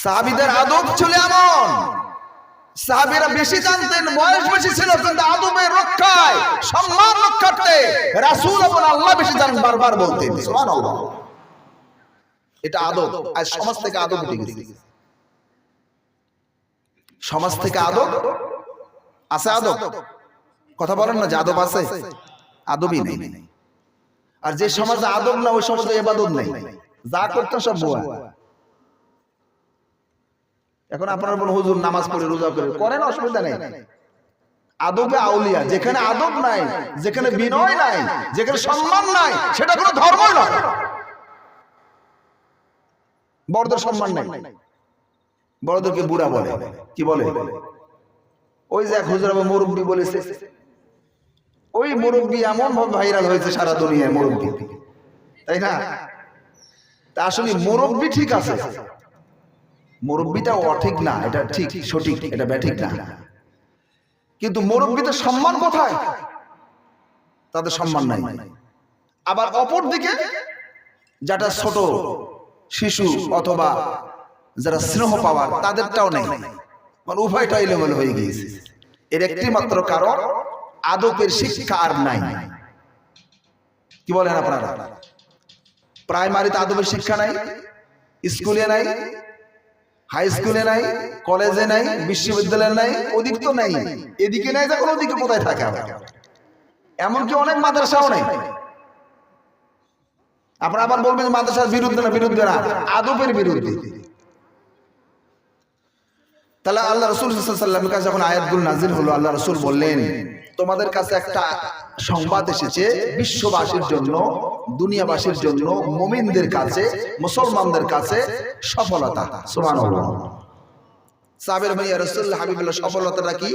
সাহাবীদের আদব ছিল এমন, সাহাবীরা বেশি জানতেন, বয়স বেশি ছিল, কিন্তু আদবের রক্ষায়, সম্মান রক্ষার্থে রাসূল এবং আল্লাহ বেশি জানেন, বারবার বলতেন সুবহানাল্লাহ। এটা আদব। আর সমাজ থেকে আদব উঠে গেছে। সমাজ থেকে আদব আছে? আদব কথা বলেন না যে আদব আছে? আদবই নেই। আর যে সমাজে আদব না, ওই সমাজে ইবাদত নেই, যা করতে সব ভুয়া। এখন আপনারা বলেন হুজুর নামাজ পড়ে রোজা করে, করেন, অসুবিধা নেই। আদবে আউলিয়া, যেখানে আদব নাই, যেখানে বিনয় নাই, যেখানে সম্মান নাই, সেটা কোনো ধর্মই নয়। বড়দের সম্মান নাই, বড়দেরকে বুড়া বলে। কি বলে? ওই যে এক হুজুর মুরব্বী বলেছে, ওই মুরব্বী এমন ভাবে ভাইরাল হয়েছে সারা দুনিয়ায়, মুরব্বী, তাই না? তা আসলে মুরব্বী ঠিক আছে, মুরব্বীটা অঠিক না, এটা ঠিক সঠিক, এটা ব্যাঠিক না। কিন্তু মুরব্বীদের সম্মান কোথায়? তাদের সম্মান নাই। আবার অপর দিকে যারা ছোট শিশু অথবা যারা স্নেহ পাওয়ার, তাদেরটাও নেই। মানে উভয়টা এলোমেলো হয়ে গিয়েছে। এর একটি মাত্র কারণ, আদবের শিক্ষা আর নাই। কি বলেন আপনারা? প্রাইমারিতে আদবের শিক্ষা নাই, স্কুলে নাই, হাই স্কুলে নাই, কলেজে নাই, বিশ্ববিদ্যালয়ে নাই, ওদিক তো নাই, এদিকে নাই, যখন ওদিকে কোথায় থাকে? এমনকি অনেক মাদ্রাসাও নাই। আপনারা আবার বলবেন মাদ্রাসার বিরুদ্ধে না, বিরুদ্ধে না, আদবের বিরুদ্ধে। তাহলে আল্লাহ রাসূল সাল্লাল্লাহু আলাইহি ওয়াসাল্লামের কাছে যখন আয়াতগুলো নাযিল হলো, আল্লাহ রাসূল বললেন, তোমাদের কাছে একটা সংবাদ এসেছে বিশ্ববাসীর জন্য, দুনিয়াবাসীর জন্য, মুমিনদের কাছে, মুসলমানদের কাছে সফলতা। সুবহানাল্লাহ। সাহাবীরা বলেন, ইয়া রাসূলুল্লাহ, হাবিবুল্লাহ, সফলতাটা কি?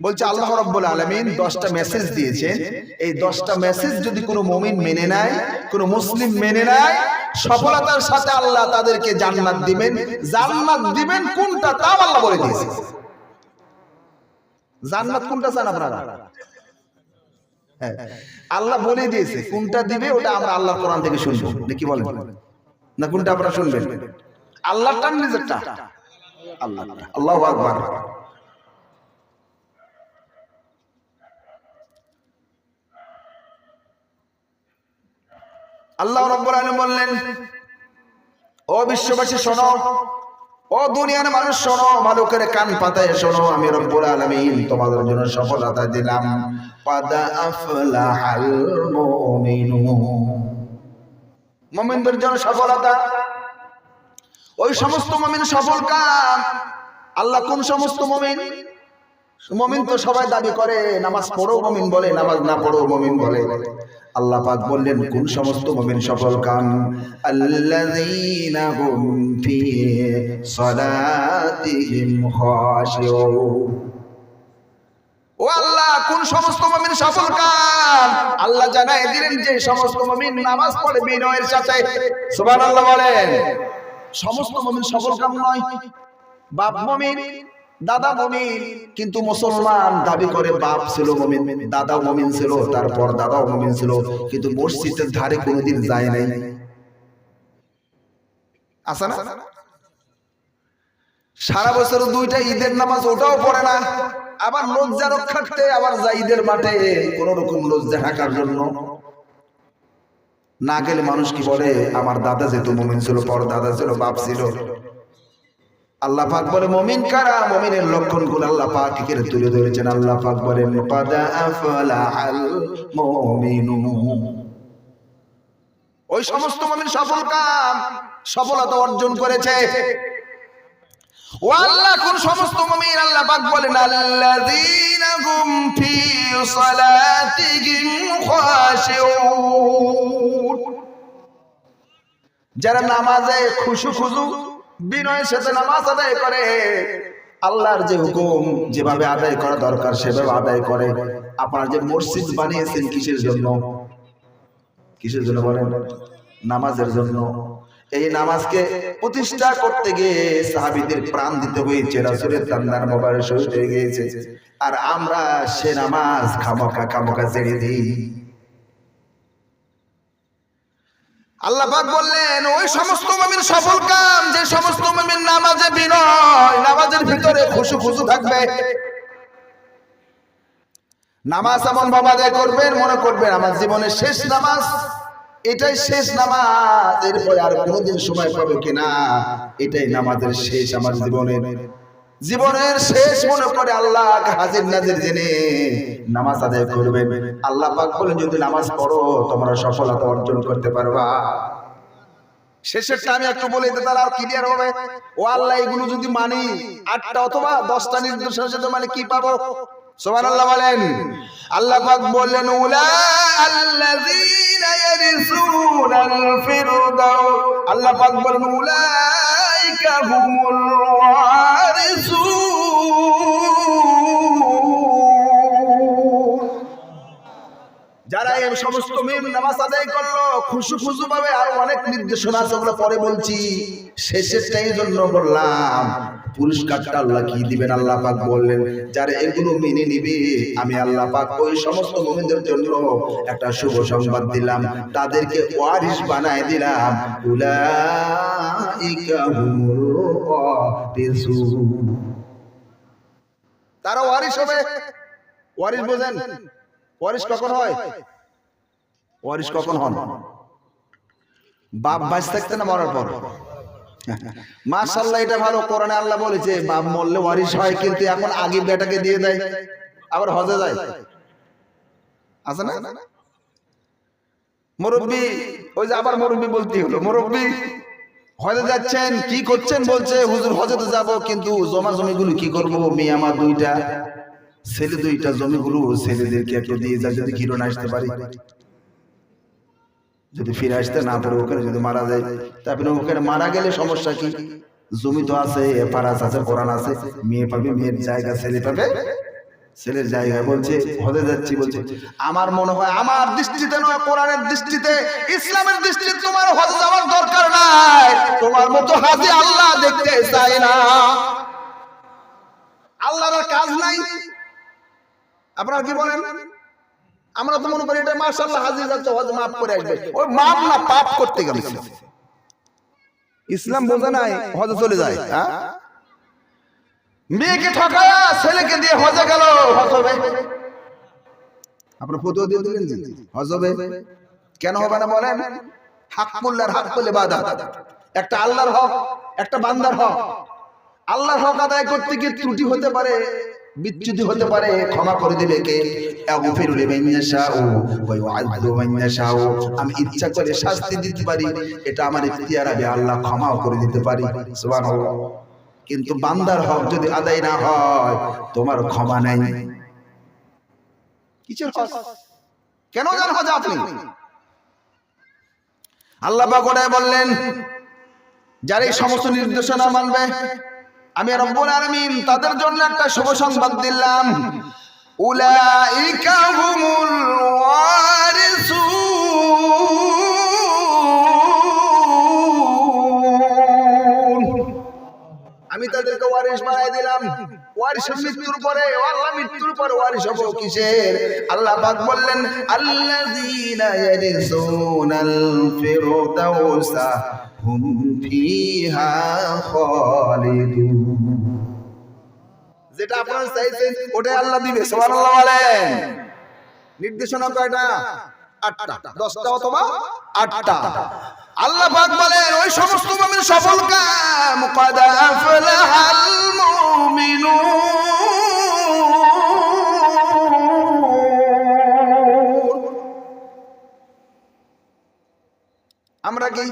বলছে আল্লাহ রাব্বুল আলামিন 10টা মেসেজ দিয়েছেন। এই 10টা মেসেজ যদি কোনো মুমিন মেনে নেয়, কোনো মুসলিম মেনে নেয়, সফলতার সাথে আল্লাহ তাদেরকে জান্নাত দিবেন। জান্নাত দিবেন কোনটা তাও আল্লাহ বলে দিয়েছে। জান্নাত কোনটা চান আপনারা? হ্যাঁ, আল্লাহ বলে দিয়েছে কোনটা দিবে, ওটা আমরা আল্লাহর কোরআন থেকে শুনবো। কি বলেন? না কোনটা আপনারা শুনবেন? আল্লাহরটা নিজেরটা? আল্লাহটা। আল্লাহু আকবার। আল্লাহ রাব্বুল আলামিন বললেন, ও বিশ্ববাসী শোনো, ও দুনিয়ার মানুষ শোনো, ভালো করে কান পাতায় শোনো, আমি রব্বুল আলামিন তোমাদের জন্য সফলতা দিলাম। قد أفلح المؤمنون, মুমিনদের জন্য সফলতা। ওই সমস্ত মুমিন সফল কাম। আল্লাহ কোন সমস্ত মুমিন? মুমিন তো সবাই দাবি করে, নামাজ পড়ো মুমিন বলে, নামাজ না পড়ো মুমিন বলে। আল্লাহ পাক বললেন কোন সমস্ত মুমিন সফল কাম? আল্লাযীনা হুম ফি সালাতিহিম খাশিউন। ও আল্লাহ, কোন সমস্ত মুমিন সফল কাম? আল্লাহ জানায় দিলেন যে সমস্ত মুমিন নামাজ পড়ে বিনয়ের সাথে। সুবহানাল্লাহ বলেন। সমস্ত মুমিন সফল কাম নয়। বাপ মুমিন, দাদা মুমিন, কিন্তু মুসলমান দাবি করে বাপ ছিল মুমিন, দাদাও মুমিন ছিল, তারপর দাদাও মুমিন ছিল, কিন্তু মসজিদের ধারে কোনোদিন যায় নাই। আছে না? সারা বছর 2টা ঈদের নামাজ ওটাও পড়ে না। আবার লজ্জা রক্ষার্থে আবার যায় ঈদের মাঠে কোন রকম লজ্জা ঢাকার জন্য। না গেলে মানুষ কি বলে, আমার দাদা যেহেতু মুমিন ছিল, পর দাদা ছিল, বাপ ছিল। আল্লাহ পাক বলে মুমিন কারা? মুমিনের লক্ষণগুলো আল্লাহ পাক এখানে তুলে ধরেছেন। আল্লাহ পাক বলেন قد أفلح المؤمنون, ওই সমস্ত মুমিন সফল কাম, সফলতা অর্জন করেছে। ও আল্লাহ কোন সমস্ত মুমিন? আল্লাহ পাক বলেন আল্লাযীনা হুম ফি সালাতিহিম খাশিউন, যারা নামাজে খুশু খুজু বিনয়ের সাথে নামাজ আদায় করে, আল্লাহর যে হুকুম যেভাবে আদায় করা দরকার সেভাবে আদায় করে। আপনারা যে মসজিদ বানিয়েছেন কিসের জন্য? কিসের জন্য বলেন? নামাজের জন্য। এই নামাজকে প্রতিষ্ঠা করতে গিয়ে সাহাবীদের প্রাণ দিতে হয়েছে, রাসূলের দান্দার মোবারক শহীদ হয়ে গিয়েছে। আর আমরা সে নামাজ খামোকা ছেড়ে দিই। আল্লাহ পাক বললেন ওই সমস্ত মুমিন সফল কাম যে সমস্ত মুমিন নামাজে বিনয়, নামাজের ভিতরে খুশু খুশু থাকবে। নামাজ এমন ভাবে আদায় করবেন মনে করবেন আমার জীবনের শেষ নামাজ, এটাই শেষ নামাজ, এরপরে আর কোনোদিন সময় পাবে কিনা, এটাই নামাজের শেষ আমার জীবনের শেষ মনে করে আল্লাহকে হাজির নাজির জেনে নামাজ আদায় করবেন। আল্লাহ পাক বলেন যদি নামাজ পড়ো তোমরা সফলতা অর্জন করতে পারবা। শেষেরটা আমি একটু বলে দিতে তাহলে আর ক্লিয়ার হবে। ও আল্লাহ এগুলো যদি মানি 8টা অথবা 10টা নির্দেশনা সাথে মানে কি পাবো? সুবহানাল্লাহ বলেন। আল্লাহ পাক বললেন উলাইকাল্লাযীনা ইয়ারিসুনাল ফিরদাউস, আল্লাহ পাক বলেন উলাইকা হুমুল ওয়ারিসুন, যারা এই সমস্ত মুমিন নামাজ আদায় করলো খুশু খুশু ভাবে। আর অনেক নির্দেশনা আছে ওগুলো পরে বলছি, শেষেরটাই জন্য বললাম পুরস্কারটা আল্লাহ কি দিবেন। আল্লাহ পাক বললেন যারা এগুলো মেনে নিবে আমি আল্লাহ পাক ওই সমস্ত মুমিনদের জন্য একটা শুভ সংবাদ দিলাম, তাদেরকে ওয়ারিস বানায় দিলাম। উলাইকা হুমুল ওয়ারিসুন, তারা ওয়ারিস হবে। ওয়ারিস বোঝেন? ওয়ারিস কখন হয়? ওয়ারিস কখন হন? বাপ বাইস থাকতে না মরার পর? মাশাআল্লাহ, এটা ভালো। কোরআনে আল্লাহ বলেছে বাপ মরলে ওয়ারিস হয়, কিন্তু এখন আগে বেটাকে দিয়ে দেয়, আবার হজে যায়, আছে না? মুরব্বি, ওই যে আবার মুরব্বি বলতে হলো, মুরব্বি হজে যাচ্ছেন, কি করছেন? বলছে হুজুর হজে তো যাবো, কিন্তু জমা জমিগুলো কি করবো? মেয়ে আমার 2টা, ছেলে 2টা, জমিগুলো ছেলেদেরকে একটু দিয়ে যায়, যদি কিরণ আসতে পারি, যদি ফিরে আসতে না পারে, ওখানে যদি মারা যায়, তারপরে ওখানে মারা গেলে সমস্যা কি? জমি তো আছে, ফারাজ আছে, কোরআন আছে, মেয়ে পাবে মেয়ের জায়গা, ছেলে পাবে ছেলের জায়গা। বলছে হজে যাচ্ছি, বলছে আমার মনে হয় আমার দৃষ্টিতে নয়, কোরআনের দৃষ্টিতে, ইসলামের দৃষ্টিতে তোমার হজে যাওয়ার দরকার নাই, তোমার মতো হাজি আল্লাহ দেখতে চায় না। আল্লাহর কাজ নাই। আপনারা কি বলেন? আমরা তো মনে করি এটা মাশাআল্লাহ হাজি যাচ্ছে হজ মাফ করে আসবে। ওই মাফ না, পাপ করতে গেল। ইসলাম বোঝে নাই, হজে চলে যায়। হ্যাঁ, মেয়েকে ঠকায়া ছেলেকে দিয়ে হজে গেল, হজ হবে? আপনার ফতোয়া দিয়ে দিলেন যে হজ হবে, কেন হবে না বলেন? হাক্কুল্লাহর হাক্কুল ইবাদাত, একটা আল্লাহর হক, একটা বান্দার হক। আল্লাহর হক আদায় করতে গিয়ে ত্রুটি হতে পারে, বিচ্যুতি হতে পারে, ক্ষমা করে দিবে কে? আগফিরু লিমান ইয়াশাউ ওয়া ইউআযযিবু মান ইয়াশাউ, আমি ইচ্ছা করে শাস্তি দিতে পারি, এটা আমার ইখতিয়ার, আমি আল্লাহ ক্ষমাও করে দিতে পারি। সুবহানাল্লাহ। কিন্তু বান্দার হক যদি আদায় না হয় তোমার ক্ষমা নাই। কিসের হক? কেন যান হজ আপনি? আল্লাহ পাক বললেন যারা এই সমস্ত নির্দেশনা মানবে আমি রব্বুল আলামিন তাদের জন্য একটা শুভ সংবাদ দিলাম। উলাইকা হুমুল ওয়ারিসুন, আমি তাদেরকে ওয়ারিস বানাই দিলাম। ওয়ারিস মৃত্যুর পরে, আল্লাহ মৃত্যুর পরে ওয়ারিস হবো কিসের? আল্লাহ পাক বললেন আল্লাযীনা ইয়ারিসুনাল ফিরদাউসা হুম ফিহা খালিদুন, যেটা আপনারা চাইছেন ওটাই আল্লাহ দিবে। সুবহানাল্লাহ বলেন। নির্দেশনা কয়টা? 8টা, 10টা অথবা 8টা। আল্লাহ পাক বলেন ওই সমস্ত মুমিন সফল কাম, ক্বাদ আফলাহাল মুমিনুন। আমরা কি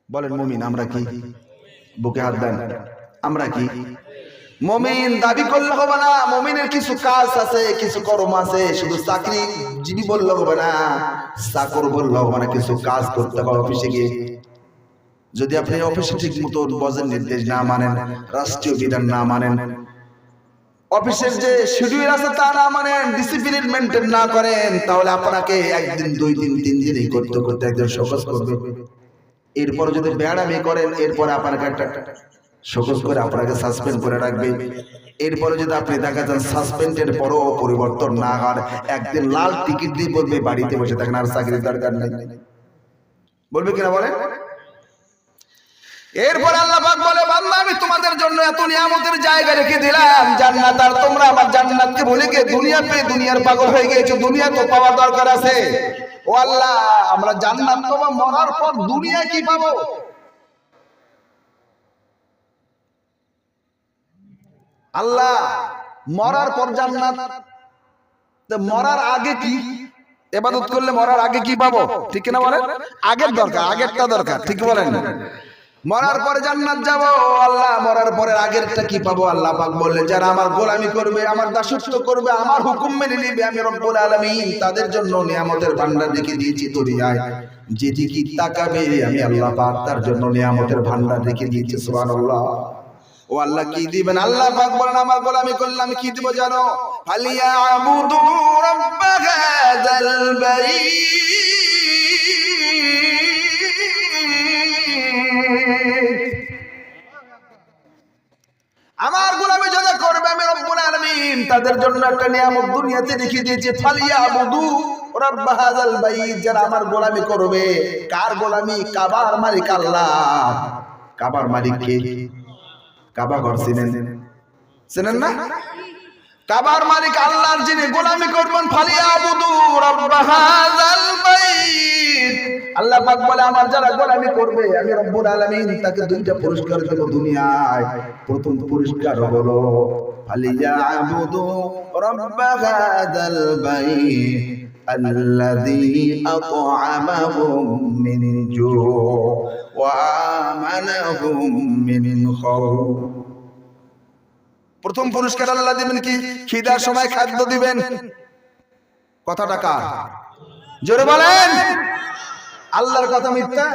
বলেন? মুমিন। আমরা কি? বুকে হাত দেন। আমরা কি মুমিন? দাবি করলে হবে না। মুমিনের কিছু কাজ আছে, কিছু কর্ম আছে। শুধু চাকরিজীবী বললে হবে না, চাকর বললে হবে না, কিছু কাজ করতে হবে অফিসে গিয়ে। যদি আপনি অফিসে ঠিক মতো বজের নির্দেশ না মানেন, রাষ্ট্রীয় বিধান না মানেন, অফিসের যে শিডিউল আছে তা না মানেন, ডিসিপ্লিন মেইনটেইন না করেন, তাহলে আপনাকে 1 দিন 2 দিন 3 দিন এই করতে করতে একদম শোকজ করবে। এরপর যদি বেয়াদবি করেন, এরপর আপনাকে একটা শোকজ করে আপনাকে সাসপেন্ড করে রাখবে। এরপরে যদি আপনি দেখা যান সাসপেন্ডের পরও পরিবর্তন না হয়, একদিন লাল টিকিট দিয়ে বলবে বাড়িতে বসে থাকেন, আর চাকরির দরকার নেই। বলবে কিনা বলে? এরপর আল্লাহ পাক বলে, বান্দা আমি তোমাদের জন্য এত নিয়ামতের জায়গা রেখে দিলাম জান্নাত, আর তোমরা আমার জান্নাতকে ভুলে গিয়ে দুনিয়া পেয়ে দুনিয়ার পাগল হয়ে গিয়েছো। দুনিয়া তো পাওয়ার দরকার আছে। ও আল্লাহ, আমরা জান্নাত তো মরার পর দুনিয়া কি পাবো? আল্লাহ মরার পর জান্নাত, মরার আগে কি ইবাদত করলে মরার আগে কি পাবো? ঠিক কিনা বলেন? আগের দরকার, আগেরটা দরকার, ঠিক বলেন? মরার পরে জান্নাত যাব, আল্লাহ মরার পরে আগেরটা কি পাবো? আল্লাহ পাক বললেন, যারা আমার গোলামি করবে, আমার দাসত্ব করবে, আমার হুকুম মেনে নিবে, আমি রব্বুল আলামিন তাদের জন্য নিয়ামতের ভান্ডার রেখে দিয়েছি দুনিয়ায়। যেদিকে তাকাবে আমি আল্লাহ পাক তার জন্য নিয়ামতের ভান্ডার রেখে দিয়েছি। সুবহানাল্লাহ। ও আল্লাহ কি দিবেন? আল্লাহ পাক বলেন, আমার গোলামি করলে আমি কি দিব জানো? ফালিয়াবুদু রাব্ব হাযাল বাইত। আমার গোলামি যারা করবে আমি রব্বুল আলামিন তাদের জন্য একটা নিয়ামত দুনিয়াতে রেখে দিয়েছি। ফালিয়াবুদু রাব্ব হাযাল বাইত। যারা আমার গোলামি করবে, কার গোলামি? কাবার মালিক আল্লাহ। কাবার মালিক কে? কাবা ঘর চিনেন? চিনেন না? কাবার মালিক আল্লাহর যিনি গোলামি করবেন, ফালিয়াবুদু রাব্ব হাযাল বাইত। আল্লাহ পাক বলে, আমার যারা গোলামি করবে আমি রব্বুল আলামিন তাকে দুইটা পুরস্কার দেব দুনিয়ায়। প্রথম পুরস্কার হলো ফালিয়াবুদু রাব্ব হাযাল বাইত আল্লাযী আত'আমাহুম মিন জু' ওয়া আমানাহুম মিন খাউফ। প্রথম পুরস্কার আল্লাহ দিবেন কি? খিদার সময় খাদ্য দিবেন। কথাটা কার? জোরে বলেন। আল্লাহর কথা মিথ্যা?